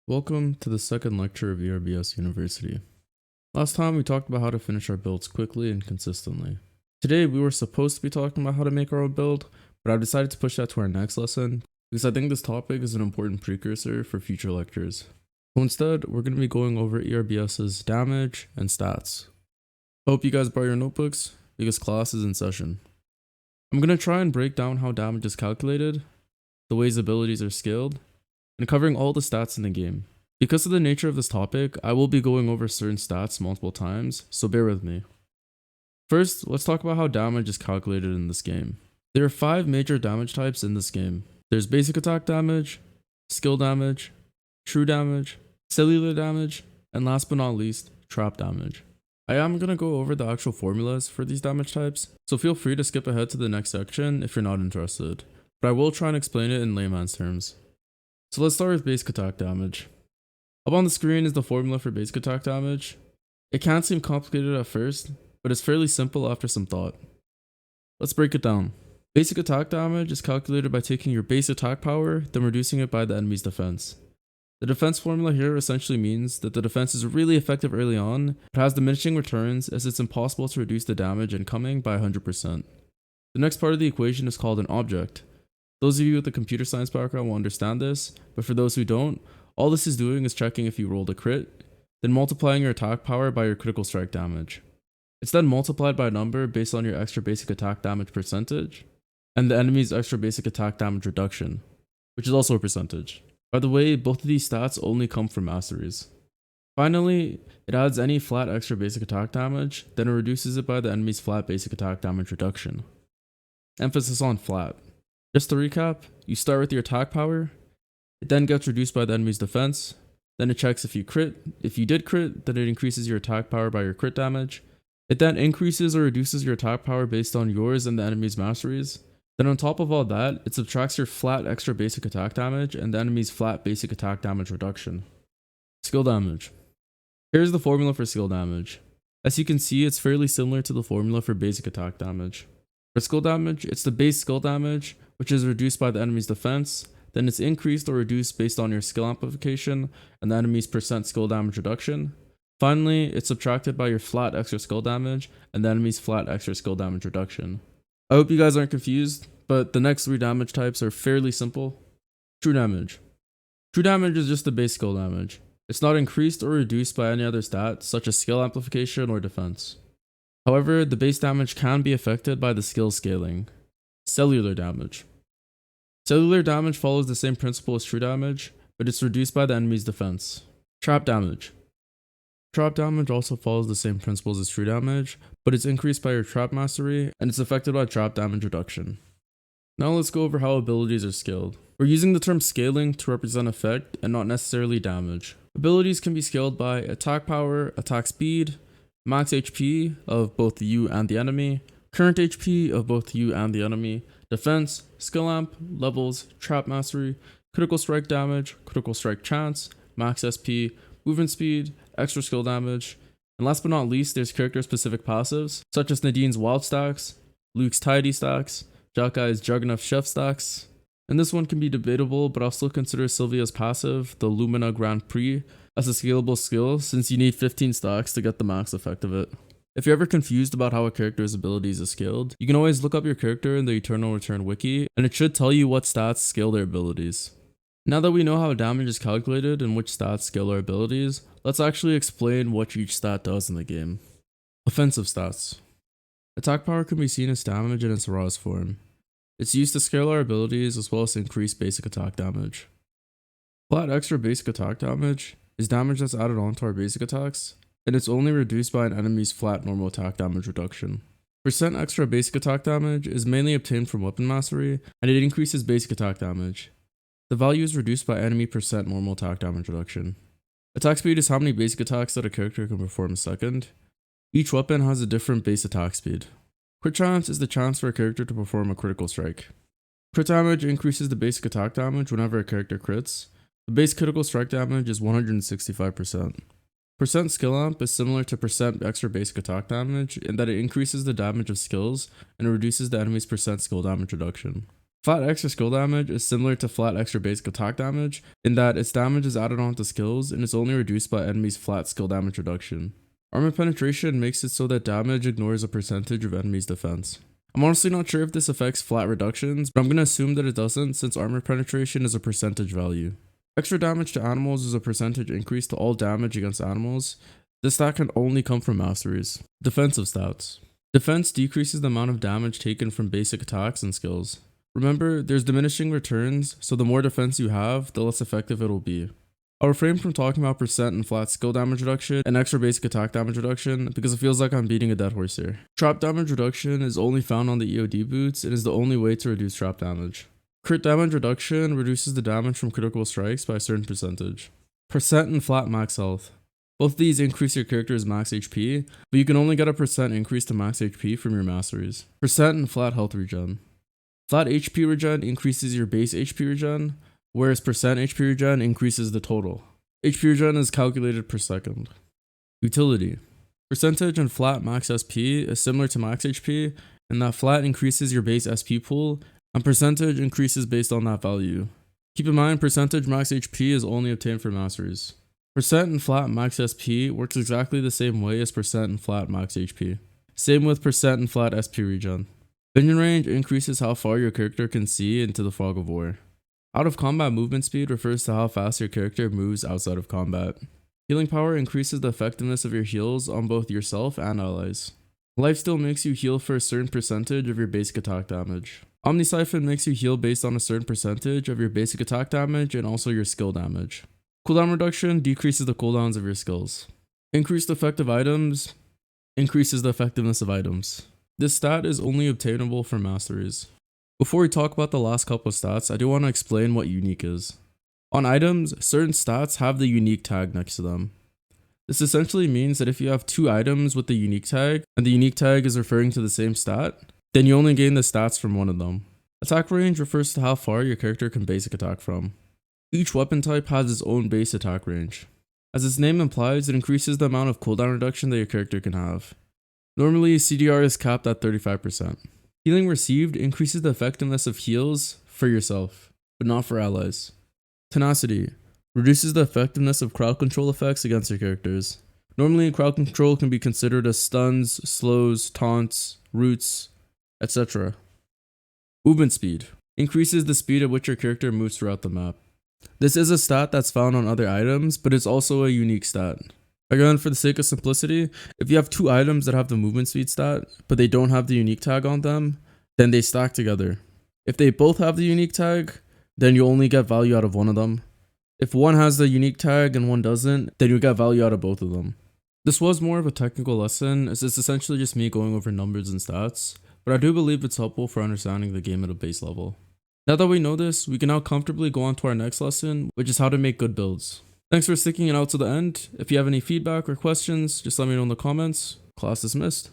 Welcome to the second lecture of ERBS University. Last time we talked about how to finish our builds quickly and consistently. Today we were supposed to be talking about how to make our own build, but I've decided to push that to our next lesson because I think this topic is an important precursor for future lectures. So instead, we're going to be going over ERBS's damage and stats. I hope you guys brought your notebooks because class is in session. I'm going to try and break down how damage is calculated, the ways abilities are scaled, and covering all the stats in the game. Because of the nature of this topic, I will be going over certain stats multiple times, so bear with me. First, let's talk about how damage is calculated in this game. There are 5 major damage types in this game. There's basic attack damage, skill damage, true damage, cellular damage, and last but not least, trap damage. I am going to go over the actual formulas for these damage types, so feel free to skip ahead to the next section if you're not interested, but I will try and explain it in layman's terms. So let's start with basic attack damage. Up on the screen is the formula for basic attack damage. It can seem complicated at first, but it's fairly simple after some thought. Let's break it down. Basic attack damage is calculated by taking your base attack power, then reducing it by the enemy's defense. The defense formula here essentially means that the defense is really effective early on, but has diminishing returns as it's impossible to reduce the damage incoming by 100%. The next part of the equation is called an object. Those of you with a computer science background will understand this, but for those who don't, all this is doing is checking if you rolled a crit, then multiplying your attack power by your critical strike damage. It's then multiplied by a number based on your extra basic attack damage percentage, and the enemy's extra basic attack damage reduction, which is also a percentage. By the way, both of these stats only come from masteries. Finally, it adds any flat extra basic attack damage, then it reduces it by the enemy's flat basic attack damage reduction. Emphasis on flat. Just to recap, you start with your attack power, it then gets reduced by the enemy's defense, then it checks if you crit. If you did crit, then it increases your attack power by your crit damage. It then increases or reduces your attack power based on yours and the enemy's masteries. Then on top of all that, it subtracts your flat extra basic attack damage and the enemy's flat basic attack damage reduction. Skill damage. Here's the formula for skill damage. As you can see, it's fairly similar to the formula for basic attack damage. For skill damage, it's the base skill damage, which is reduced by the enemy's defense, then it's increased or reduced based on your skill amplification and the enemy's percent skill damage reduction. Finally, it's subtracted by your flat extra skill damage and the enemy's flat extra skill damage reduction. I hope you guys aren't confused, but the next 3 damage types are fairly simple. True damage. True damage is just the base skill damage. It's not increased or reduced by any other stat, such as skill amplification or defense. However, the base damage can be affected by the skill scaling. Cellular damage. Cellular damage follows the same principle as true damage, but it's reduced by the enemy's defense. Trap damage. Trap damage also follows the same principles as true damage, but it's increased by your trap mastery, and it's affected by trap damage reduction. Now let's go over how abilities are scaled. We're using the term scaling to represent effect and not necessarily damage. Abilities can be scaled by attack power, attack speed, max HP of both you and the enemy, current HP of both you and the enemy, defense, skill amp, levels, trap mastery, critical strike damage, critical strike chance, max SP, movement speed, extra skill damage, and last but not least, there's character specific passives, such as Nadine's wild stacks, Luke's tidy stacks, Jackai's Juggernaut chef stacks, and this one can be debatable, but I'll still consider Sylvia's passive, the Lumina Grand Prix, as a scalable skill since you need 15 stacks to get the max effect of it. If you're ever confused about how a character's abilities is scaled, you can always look up your character in the Eternal Return wiki, and it should tell you what stats scale their abilities. Now that we know how damage is calculated and which stats scale our abilities, let's actually explain what each stat does in the game. Offensive stats. Attack power can be seen as damage in its rawest form. It's used to scale our abilities as well as increase basic attack damage. Flat extra basic attack damage is damage that's added onto our basic attacks, and it's only reduced by an enemy's flat normal attack damage reduction. Percent extra basic attack damage is mainly obtained from weapon mastery, and it increases basic attack damage. The value is reduced by enemy percent normal attack damage reduction. Attack speed is how many basic attacks that a character can perform a second. Each weapon has a different base attack speed. Crit chance is the chance for a character to perform a critical strike. Crit damage increases the basic attack damage whenever a character crits. The base critical strike damage is 165%. Percent skill amp is similar to percent extra basic attack damage in that it increases the damage of skills and it reduces the enemy's percent skill damage reduction. Flat extra skill damage is similar to flat extra basic attack damage in that its damage is added onto skills and is only reduced by enemies' flat skill damage reduction. Armor penetration makes it so that damage ignores a percentage of enemies' defense. I'm honestly not sure if this affects flat reductions, but I'm going to assume that it doesn't since armor penetration is a percentage value. Extra damage to animals is a percentage increase to all damage against animals. This stat can only come from masteries. Defensive stats. Defense decreases the amount of damage taken from basic attacks and skills. Remember, there's diminishing returns, so the more defense you have, the less effective it'll be. I'll refrain from talking about percent and flat skill damage reduction and extra basic attack damage reduction because it feels like I'm beating a dead horse here. Trap damage reduction is only found on the EOD boots and is the only way to reduce trap damage. Crit damage reduction reduces the damage from critical strikes by a certain percentage. Percent and flat max health. Both of these increase your character's max HP, but you can only get a percent increase to max HP from your masteries. Percent and flat health regen. Flat HP regen increases your base HP regen, whereas percent HP regen increases the total. HP regen is calculated per second. Utility. Percentage and flat max SP is similar to max HP, in that flat increases your base SP pool, and percentage increases based on that value. Keep in mind, percentage max HP is only obtained for masteries. Percent and flat max SP works exactly the same way as percent and flat max HP. Same with percent and flat SP regen. Vision range increases how far your character can see into the fog of war. Out of combat movement speed refers to how fast your character moves outside of combat. Healing power increases the effectiveness of your heals on both yourself and allies. Lifesteal makes you heal for a certain percentage of your basic attack damage. Omni-Siphon makes you heal based on a certain percentage of your basic attack damage and also your skill damage. Cooldown reduction decreases the cooldowns of your skills. Increased effective items increases the effectiveness of items. This stat is only obtainable from masteries. Before we talk about the last couple of stats, I do want to explain what unique is. On items, certain stats have the unique tag next to them. This essentially means that if you have two items with the unique tag, and the unique tag is referring to the same stat, then you only gain the stats from one of them. Attack range refers to how far your character can basic attack from. Each weapon type has its own base attack range. As its name implies, it increases the amount of cooldown reduction that your character can have. Normally, CDR is capped at 35%. Healing received increases the effectiveness of heals for yourself, but not for allies. Tenacity reduces the effectiveness of crowd control effects against your characters. Normally, crowd control can be considered as stuns, slows, taunts, roots, etc. Movement speed increases the speed at which your character moves throughout the map. This is a stat that's found on other items, but it's also a unique stat. Again, for the sake of simplicity, if you have two items that have the movement speed stat, but they don't have the unique tag on them, then they stack together. If they both have the unique tag, then you only get value out of one of them. If one has the unique tag and one doesn't, then you get value out of both of them. This was more of a technical lesson, as it's essentially just me going over numbers and stats, but I do believe it's helpful for understanding the game at a base level. Now that we know this, we can now comfortably go on to our next lesson, which is how to make good builds. Thanks for sticking it out to the end. If you have any feedback or questions, just let me know in the comments. Class dismissed.